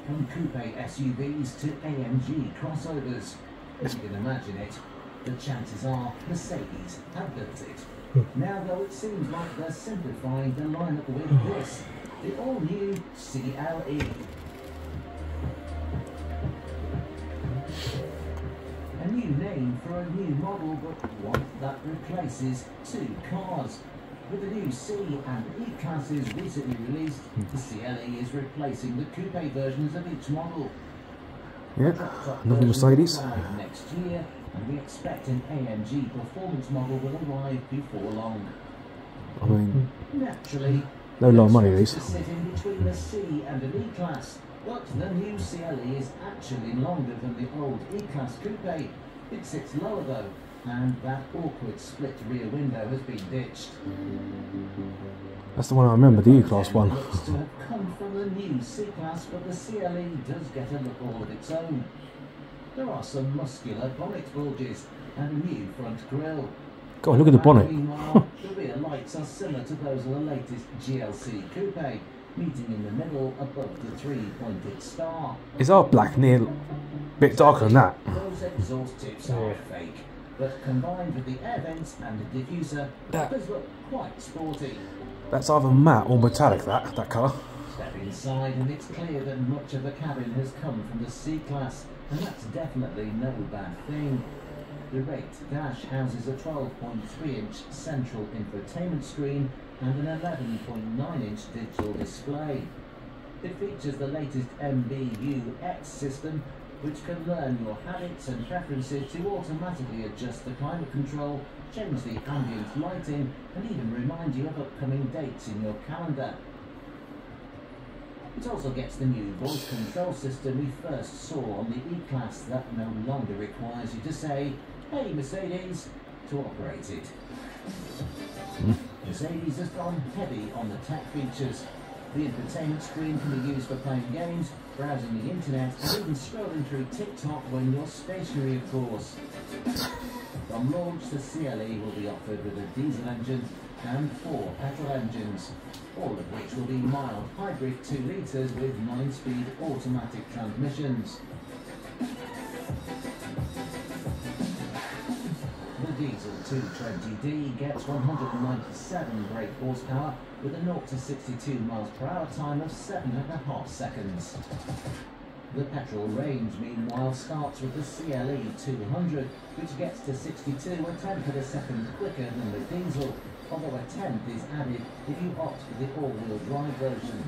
from coupe SUVs to AMG crossovers. As you can imagine it, the chances are Mercedes have built it. Now though, it seems like they're simplifying the lineup with this, the all-new CLE. A new name for a new model, but one that replaces two cars. With the new C and E classes recently released, the CLE is replacing the coupe versions of each model. Yep, another Mercedes. Next year, and we expect an AMG performance model will arrive before long. I mean, naturally, no lot of money these. Sit in between the C and an E class, but the new CLE is actually longer than the old E class coupe. It sits lower though, and that awkward split rear window has been ditched. That's the one I remember, the E-Class one. Looks to have come from the new C-Class, but the CLE does get a look all of its own. There are some muscular bonnet bulges and a new front grille. God, look at the bonnet. Meanwhile, the rear lights are similar to those of the latest GLC coupe, meeting in the middle above the three-pointed star. Is our black near a bit darker than that? Those exhaust tips are fake, but combined with the air vents and the diffuser, That- does look quite sporty. That's either matte or metallic, that colour. Step inside and it's clear that much of the cabin has come from the C-Class, and that's definitely no bad thing. The raked dash houses a 12.3-inch central infotainment screen and an 11.9-inch digital display. It features the latest MBUX system, which can learn your habits and preferences to automatically adjust the climate control, change the ambient lighting, and even remind you of upcoming dates in your calendar. It also gets the new voice control system we first saw on the E-Class that no longer requires you to say, "Hey Mercedes," to operate it. Mercedes has gone heavy on the tech features. The infotainment screen can be used for playing games, browsing the internet, and even scrolling through TikTok when you're stationary, of course. From launch, the CLE will be offered with a diesel engine and 4 petrol engines, all of which will be mild hybrid 2 litres with 9-speed automatic transmissions. The diesel 220D gets 197 brake horsepower with a 0 to 62 miles per hour time of 7.5 seconds. The petrol range, meanwhile, starts with the CLE 200, which gets to 62 a tenth of a second quicker than the diesel, although a tenth is added if you opt for the all-wheel drive version.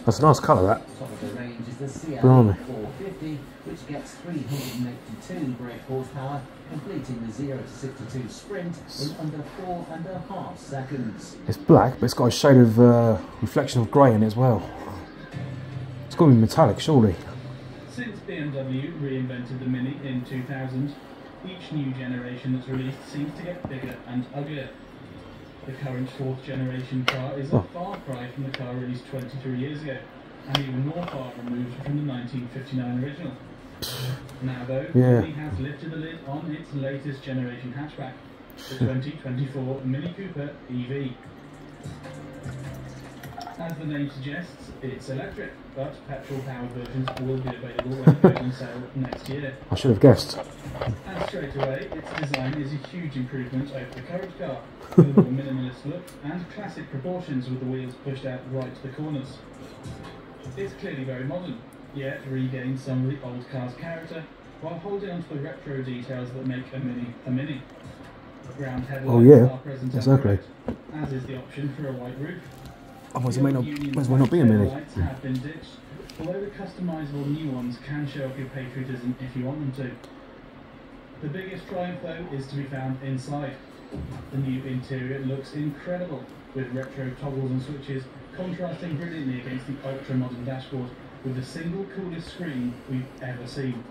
That's a nice colour, that. Top of the range is the CLE Blimey. 450, which gets 382 brake horsepower, completing the 0 to 62 sprint in under 4.5 seconds. It's black, but it's got a shade of reflection of grey in it as well. It's got to be metallic, surely. Since BMW reinvented the Mini in 2000, each new generation that's released seems to get bigger and uglier. The current 4th generation car is a far cry from the car released 23 years ago, and even more far removed from the 1959 original. Now though, Mini has lifted the lid on its latest generation hatchback, the 2024 Mini Cooper EV. As the name suggests, it's electric, but petrol-powered versions will be available when it goes on sale next year. I should have guessed. And straight away, its design is a huge improvement over the current car, with a more minimalist look and classic proportions with the wheels pushed out right to the corners. It's clearly very modern, yet regains some of the old car's character, while holding onto the retro details that make a Mini a Mini. Round headlights are present and correct, as is the option for a white roof. Otherwise it may as well not be a Mini. Lights have been ditched, although the customisable new ones can show up your patriotism if you want them to. The biggest triumph though is to be found inside. The new interior looks incredible, with retro toggles and switches contrasting brilliantly against the ultra-modern dashboard with the single coolest screen we've ever seen.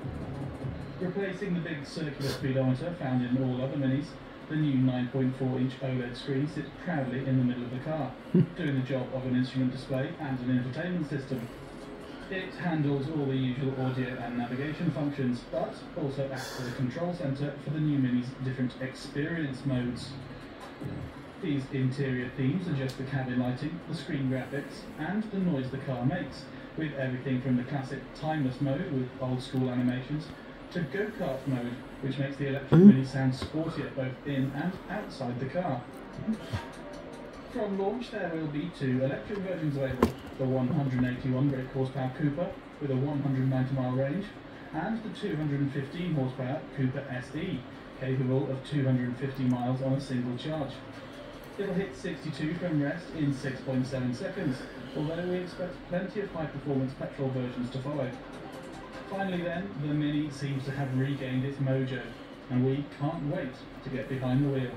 Replacing the big circular speedometer found in all other Minis, the new 9.4-inch OLED screen sits proudly in the middle of the car, doing the job of an instrument display and an infotainment system. It handles all the usual audio and navigation functions, but also acts as a control centre for the new Mini's different experience modes. These interior themes adjust the cabin lighting, the screen graphics, and the noise the car makes, with everything from the classic timeless mode with old school animations to go-kart mode, which makes the electric Mini sound sportier both in and outside the car. From launch there will be 2 electric versions available, the 181 brake horsepower Cooper with a 190 mile range and the 215 horsepower Cooper SE, capable of 250 miles on a single charge. It'll hit 62 from rest in 6.7 seconds, although we expect plenty of high-performance petrol versions to follow. Finally then, the Mini seems to have regained its mojo, and we can't wait to get behind the wheel.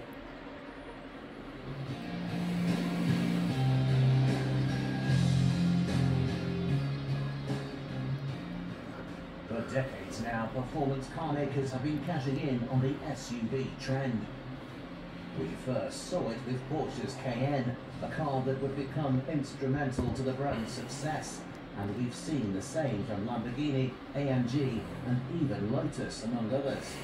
For decades now, performance car makers have been cashing in on the SUV trend. We first saw it with Porsche's Cayenne, a car that would become instrumental to the brand's success, and we've seen the same from Lamborghini, AMG, and even Lotus, among others.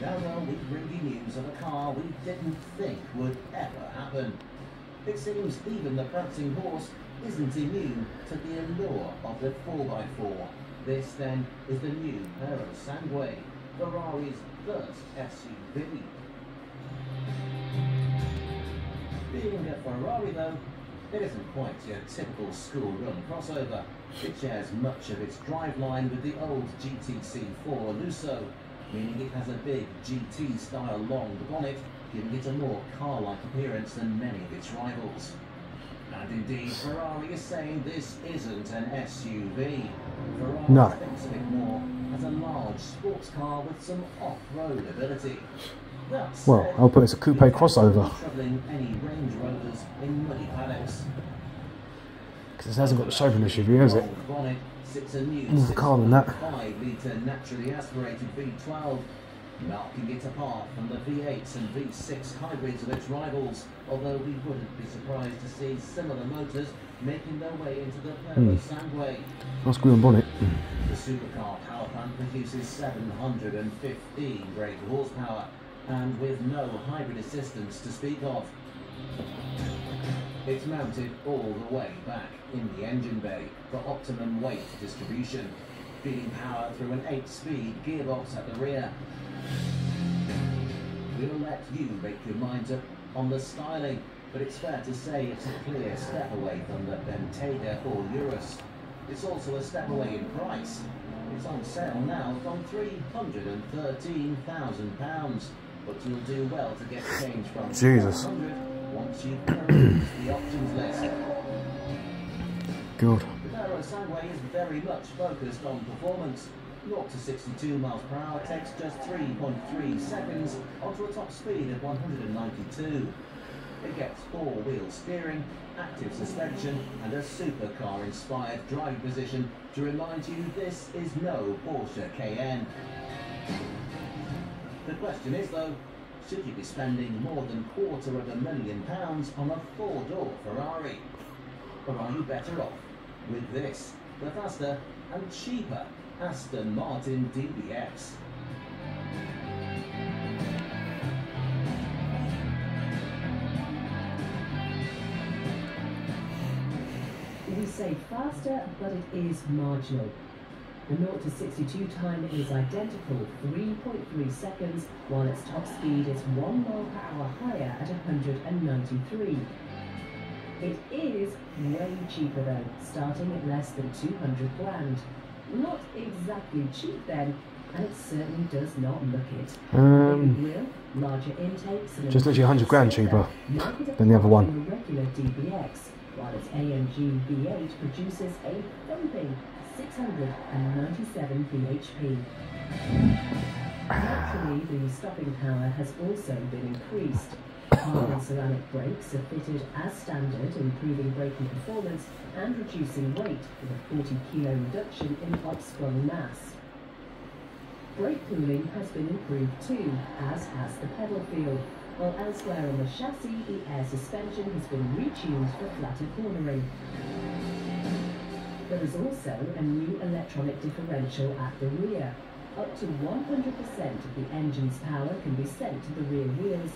Now, well, we bring you news of a car we didn't think would ever happen. It seems even the prancing horse isn't immune to the allure of the 4x4. This, then, is the new Aero Sangue, Ferrari's first SUV. Being a Ferrari, though, it isn't quite your typical school-run crossover. It shares much of its driveline with the old GTC4 Lusso, meaning it has a big GT-style long bonnet, giving it a more car-like appearance than many of its rivals. And indeed, Ferrari is saying this isn't an SUV. Ferrari thinks of it more as a large sports car with some off-road ability. Well, I'll put it as a coupe crossover. Troubling any Range Rovers in muddy paddocks. Because it hasn't got the shape of an SUV, has it? More car than that. 5-litre naturally aspirated V12, marking it apart from the V8s and V6 hybrids of its rivals, although we wouldn't be surprised to see similar motors making their way into the Aero Sangue. Nice green bonnet. The supercar power plant produces 715 brake horsepower, and with no hybrid assistance to speak of. It's mounted all the way back in the engine bay for optimum weight distribution, feeding power through an 8-speed gearbox at the rear. We'll let you make your minds up on the styling, but it's fair to say it's a clear step away from the Bentayga or Urus. It's also a step away in price. It's on sale now from £313,000, but you'll do well to get change from Jesus. once you've perused the options list. Good. The Aero Sangue is very much focused on performance. 0 to 62 miles per hour takes just 3.3 seconds onto a top speed of 192. It gets 4-wheel steering, active suspension, and a supercar-inspired driving position to remind you this is no Porsche Cayenne. The question is, though, should you be spending more than £250,000 on a 4-door Ferrari? Or are you better off with this, the faster and cheaper Aston Martin DBX? We say faster, but it is marginal. The 0 to 62 time is identical, 3.3 seconds, while its top speed is 1 mile per hour higher at 193. It is way cheaper though, starting at less than 200 grand. Not exactly cheap then, and it certainly does not look it. Larger intakes and just literally 100 grand cheaper than the other one. Regular DBX, while its AMG V8 produces a thumping 697 bhp. Naturally, the stopping power has also been increased. Carbon ceramic brakes are fitted as standard, improving braking performance and reducing weight with a 40-kilo reduction in upsprung mass. Brake cooling has been improved too, as has the pedal feel, while elsewhere on the chassis, the air suspension has been retuned for flatter cornering. There is also a new electronic differential at the rear. Up to 100% of the engine's power can be sent to the rear wheels.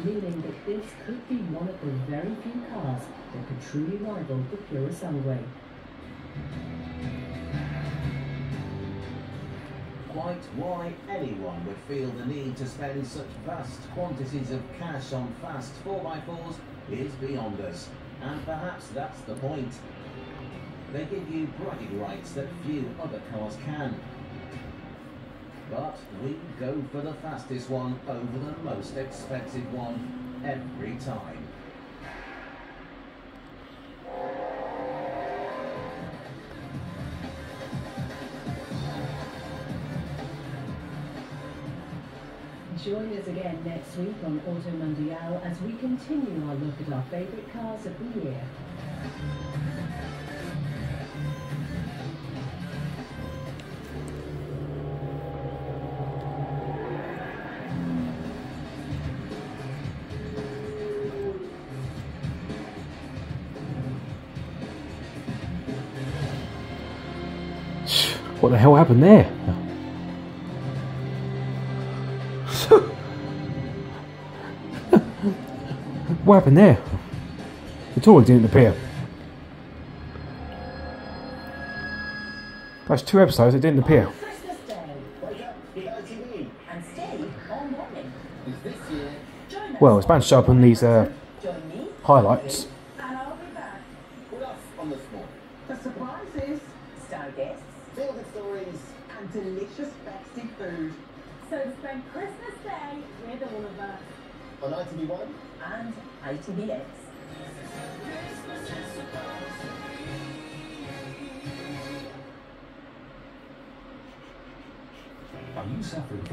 meaning that this could be one of the very few cars that could truly rival the Pura Sunway. Quite why anyone would feel the need to spend such vast quantities of cash on fast 4x4s is beyond us, and perhaps that's the point. They give you bragging rights that few other cars can. But we go for the fastest one over the most expensive one every time. Join us again next week on Auto Mundial as we continue our look at our favourite cars of the year. What the hell happened there? What happened there? The tour didn't appear. That's 2 episodes that didn't appear. Christmas Day. Wake up, e52, and stay all morning. This year, Join us. Well, it's bound to show up on these Join me. highlights. And I'll be back. with us on this morning. The surprises, Star guests. Feel good stories. and delicious festive food. So spend Christmas Day with all of us. On ITV1 And ITVX. Are you suffering from